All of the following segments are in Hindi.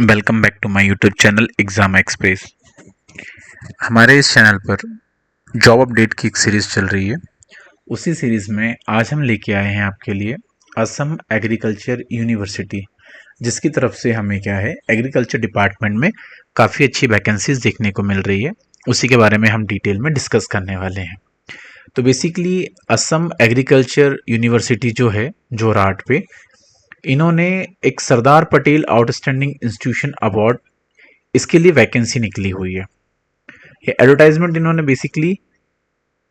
Welcome back to my YouTube channel Exam Express. हमारे इस चैनल पर जॉब अपडेट की एक सीरीज चल रही है। उसी सीरीज में आज हम लेके आए हैं आपके लिए असम एग्रीकल्चर यूनिवर्सिटी, जिसकी तरफ से हमें क्या है, एग्रीकल्चर डिपार्टमेंट में काफ़ी अच्छी वैकेंसीज देखने को मिल रही है। उसी के बारे में हम डिटेल में डिस्कस करने वाले हैं। तो बेसिकली असम एग्रीकल्चर यूनिवर्सिटी जो है जोरहाट पे, इन्होंने एक Sardar Patel outstanding institution award, इसके लिए वैकेंसी निकली हुई है। ये एडवर्टाइजमेंट इन्होंने बेसिकली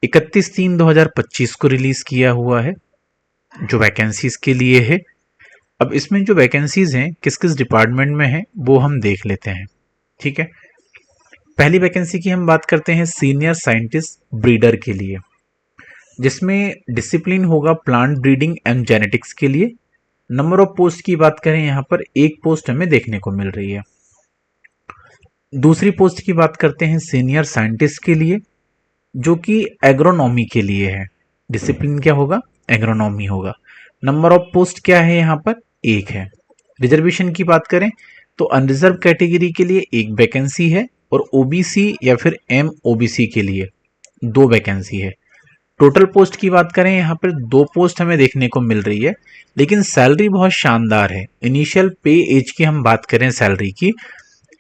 31/3/2025 को रिलीज किया हुआ है, जो वैकेंसीज के लिए है। अब इसमें जो वैकेंसीज हैं किस किस डिपार्टमेंट में है वो हम देख लेते हैं। ठीक है, पहली वैकेंसी की हम बात करते हैं सीनियर साइंटिस्ट ब्रीडर के लिए, जिसमें डिसिप्लिन होगा प्लांट ब्रीडिंग एंड जेनेटिक्स के लिए। नंबर ऑफ पोस्ट की बात करें, यहाँ पर एक पोस्ट हमें देखने को मिल रही है। दूसरी पोस्ट की बात करते हैं सीनियर साइंटिस्ट के लिए, जो कि एग्रोनॉमी के लिए है। डिसिप्लिन क्या होगा, एग्रोनॉमी होगा। नंबर ऑफ पोस्ट क्या है, यहाँ पर एक है। रिजर्वेशन की बात करें तो अनरिजर्व कैटेगरी के लिए एक वैकेंसी है और ओबीसी या फिर एम ओबीसी के लिए दो वैकेंसी है। टोटल पोस्ट की बात करें, यहाँ पर दो पोस्ट हमें देखने को मिल रही है, लेकिन सैलरी बहुत शानदार है। इनिशियल पे एज की हम बात करें सैलरी की,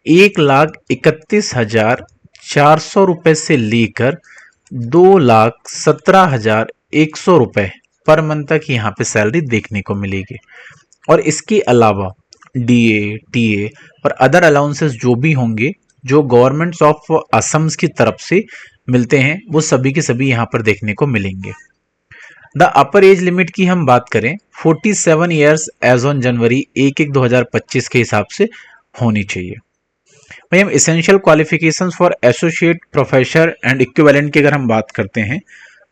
1,31,400 रुपए से लेकर 2,17,100 रुपए पर मंथ तक यहाँ पे सैलरी देखने को मिलेगी। और इसके अलावा डीए, टीए और अदर अलाउंसेस जो भी होंगे, जो गवर्नमेंट ऑफ असम की तरफ से मिलते हैं, वो सभी के सभी यहाँ पर देखने को मिलेंगे। द अपर एज लिमिट की हम बात करें 47 ईयर्स एज ऑन जनवरी 1/1/2025 के हिसाब से होनी चाहिए। भाई, हम essential qualifications for associate professor and equivalent की अगर हम बात करते हैं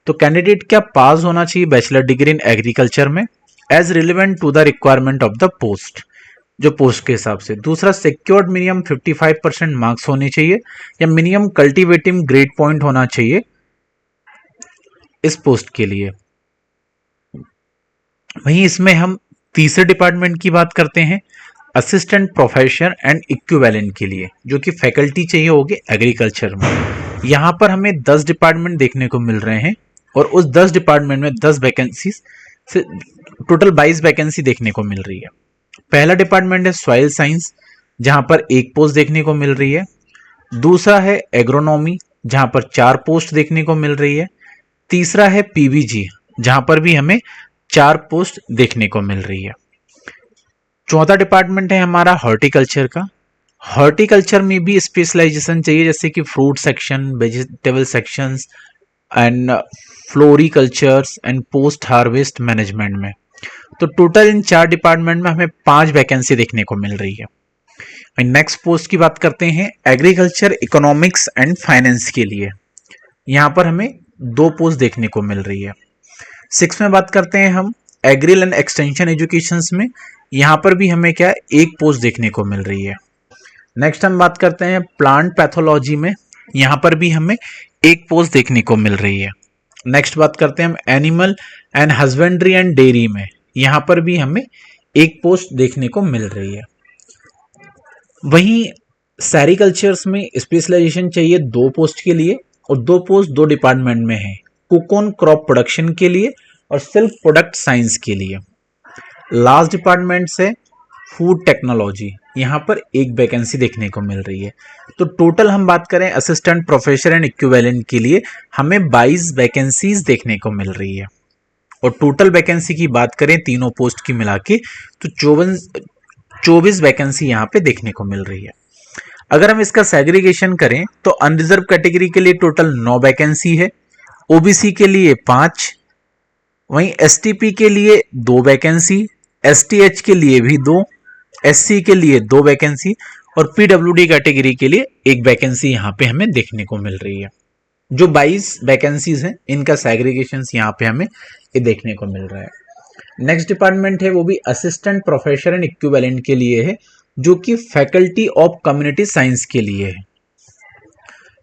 तो कैंडिडेट क्या पास होना चाहिए बैचलर डिग्री इन एग्रीकल्चर में as relevant to the requirement of the post, जो पोस्ट के हिसाब से। दूसरा, सिक्योर्ड मिनिमम 55% मार्क्स होने चाहिए या मिनिमम कल्टीवेटिव ग्रेड पॉइंट होना चाहिए इस पोस्ट के लिए। वहीं इसमें हम तीसरे डिपार्टमेंट की बात करते हैं असिस्टेंट प्रोफेसर एंड इक्विवेलेंट के लिए, जो कि फैकल्टी चाहिए होगी एग्रीकल्चर में। यहाँ पर हमें 10 डिपार्टमेंट देखने को मिल रहे हैं और उस 10 डिपार्टमेंट में 10 वैकेंसी से टोटल 22 वैकेंसी देखने को मिल रही है। पहला डिपार्टमेंट है सॉइल साइंस, जहां पर एक पोस्ट देखने को मिल रही है। दूसरा है एग्रोनॉमी, जहां पर 4 पोस्ट देखने को मिल रही है। तीसरा है पीवीजी, जहां पर भी हमें 4 पोस्ट देखने को मिल रही है। चौथा डिपार्टमेंट है हमारा हॉर्टिकल्चर का। हॉर्टिकल्चर में भी स्पेशलाइजेशन चाहिए, जैसे कि fruit section, vegetable sections and floricultures and post harvest management में। तो टोटल इन 4 डिपार्टमेंट में हमें 5 वैकेंसी देखने को मिल रही है। नेक्स्ट पोस्ट की बात करते हैं एग्रीकल्चर इकोनॉमिक्स एंड फाइनेंस के लिए। यहाँ पर हमें 2 पोस्ट देखने को मिल रही है। 6 में बात करते हैं हम एग्री एंड एक्सटेंशन एजुकेशन में। यहाँ पर भी हमें क्या, एक पोस्ट देखने को मिल रही है। नेक्स्ट हम बात करते हैं प्लांट पैथोलॉजी में। यहाँ पर भी हमें एक पोस्ट देखने को मिल रही है। नेक्स्ट बात करते हैं हम animal and husbandry and dairy में। यहाँ पर भी हमें एक पोस्ट देखने को मिल रही है। वहीं सेरिकल्चर्स में स्पेशलाइजेशन चाहिए 2 पोस्ट के लिए और 2 पोस्ट 2 डिपार्टमेंट में है, कोकोन क्रॉप प्रोडक्शन के लिए और सिल्क प्रोडक्ट साइंस के लिए। लास्ट डिपार्टमेंट से फूड टेक्नोलॉजी, यहाँ पर एक वैकेंसी देखने को मिल रही है। तो टोटल हम बात करें असिस्टेंट प्रोफेसर एंड इक्विवेलेंट के लिए हमें 22 वैकेंसीज देखने को मिल रही है। और टोटल वैकेंसी की बात करें तीनों पोस्ट की मिला के तो 24 वैकेंसी यहाँ पे देखने को मिल रही है। अगर हम इसका सेग्रीगेशन करें तो अनरिजर्व कैटेगरी के लिए टोटल 9 वैकेंसी है, ओबीसी के लिए 5, वहीं एसटीपी के लिए 2 वैकेंसी, एसटीएच के लिए भी 2, एससी के लिए 2 वैकेंसी और पीडब्ल्यूडी कैटेगरी के लिए 1 वैकेंसी यहाँ पे हमें देखने को मिल रही है। जो 22 वैकेंसीज हैं, इनका सेग्रीगेशन यहाँ पे हमें ये देखने को मिल रहा है। नेक्स्ट डिपार्टमेंट है वो भी असिस्टेंट प्रोफेसर एंड इक्विवेलेंट के लिए है, जो कि फैकल्टी ऑफ कम्युनिटी साइंस के लिए है।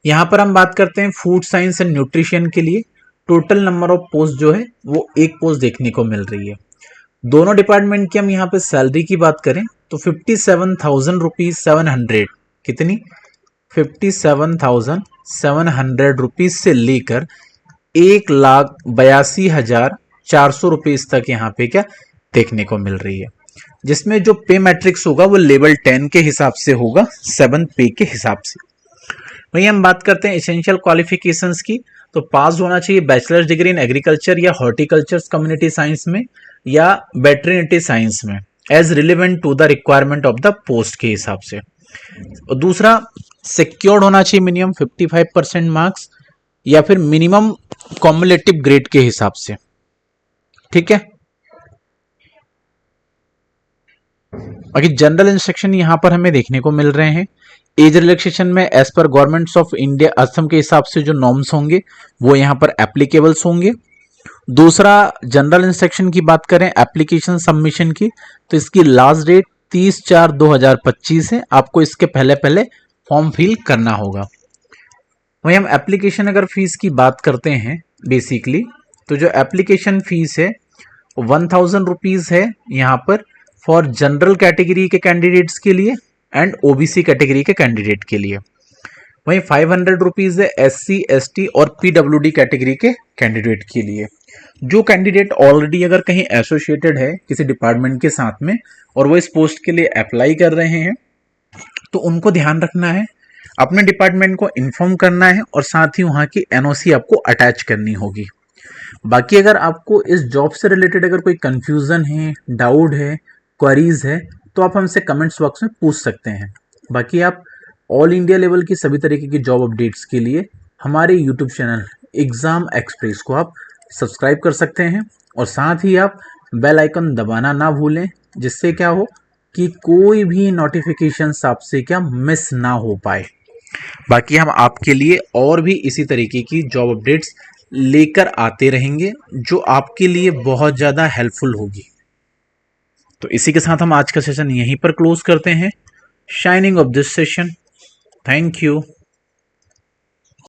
यहाँ पर हम बात करते हैं फूड साइंस एंड न्यूट्रिशन के लिए। टोटल नंबर ऑफ पोस्ट जो है वो एक पोस्ट देखने को मिल रही है। दोनों डिपार्टमेंट की हम यहाँ पे सैलरी की बात करें तो 57,700 कितनी 57,700 रुपीज से लेकर 1,82,400 रुपीज तक यहाँ पे क्या देखने को मिल रही है, जिसमें जो पे मैट्रिक्स होगा वो लेवल 10 के हिसाब से होगा, 7 पे के हिसाब से। वहीं हम बात करते हैं एसेंशियल क्वालिफिकेशंस की, तो पास होना चाहिए बैचलर्स डिग्री इन एग्रीकल्चर या हॉर्टिकल्चर कम्युनिटी साइंस में या वेटरनिटी साइंस में as relevant to the requirement of the post के हिसाब से। और दूसरा सिक्योर्ड होना चाहिए मिनिमम 55% मार्क्स या फिर मिनिमम कॉम्युलेटिव ग्रेड के हिसाब से, ठीक है। बाकी जनरल इंस्ट्रक्शन यहां पर हमें देखने को मिल रहे हैं। एज रिलैक्सेशन में एज पर गवर्नमेंट्स ऑफ इंडिया असम के हिसाब से जो नॉर्म्स होंगे वो यहां पर एप्लीकेबल्स होंगे। दूसरा जनरल इंस्ट्रक्शन की बात करें एप्लीकेशन सबमिशन की, तो इसकी लास्ट डेट 30/4/2025 है, आपको इसके पहले पहले फॉर्म फिल करना होगा। वहीं हम एप्लीकेशन अगर फीस की बात करते हैं बेसिकली, तो जो एप्लीकेशन फीस है 1,000 रुपीज है यहाँ पर फॉर जनरल कैटेगरी के कैंडिडेट्स के लिए एंड ओबीसी कैटेगरी के कैंडिडेट के लिए। वहीं 500 रुपीज है SC ST और PWD कैटेगरी के कैंडिडेट के लिए। जो कैंडिडेट ऑलरेडी अगर कहीं एसोसिएटेड है किसी डिपार्टमेंट के साथ में और वो इस पोस्ट के लिए अप्लाई कर रहे हैं, तो उनको ध्यान रखना है, अपने डिपार्टमेंट को इन्फॉर्म करना है और साथ ही वहाँ की NOC आपको अटैच करनी होगी। बाकी अगर आपको इस जॉब से रिलेटेड अगर कोई कंफ्यूजन है, डाउट है, क्वेरीज है, तो आप हमसे कमेंट्स बॉक्स में पूछ सकते हैं। बाकी आप ऑल इंडिया लेवल की सभी तरीके की जॉब अपडेट्स के लिए हमारे यूट्यूब चैनल एग्जाम एक्सप्रेस को आप सब्सक्राइब कर सकते हैं और साथ ही आप बेल आइकन दबाना ना भूलें, जिससे क्या हो कि कोई भी नोटिफिकेशन आपसे क्या मिस ना हो पाए। बाकी हम आपके लिए और भी इसी तरीके की जॉब अपडेट्स लेकर आते रहेंगे जो आपके लिए बहुत ज़्यादा हेल्पफुल होगी। तो इसी के साथ हम आज का सेशन यहीं पर क्लोज करते हैं। Shining of this session, thank you.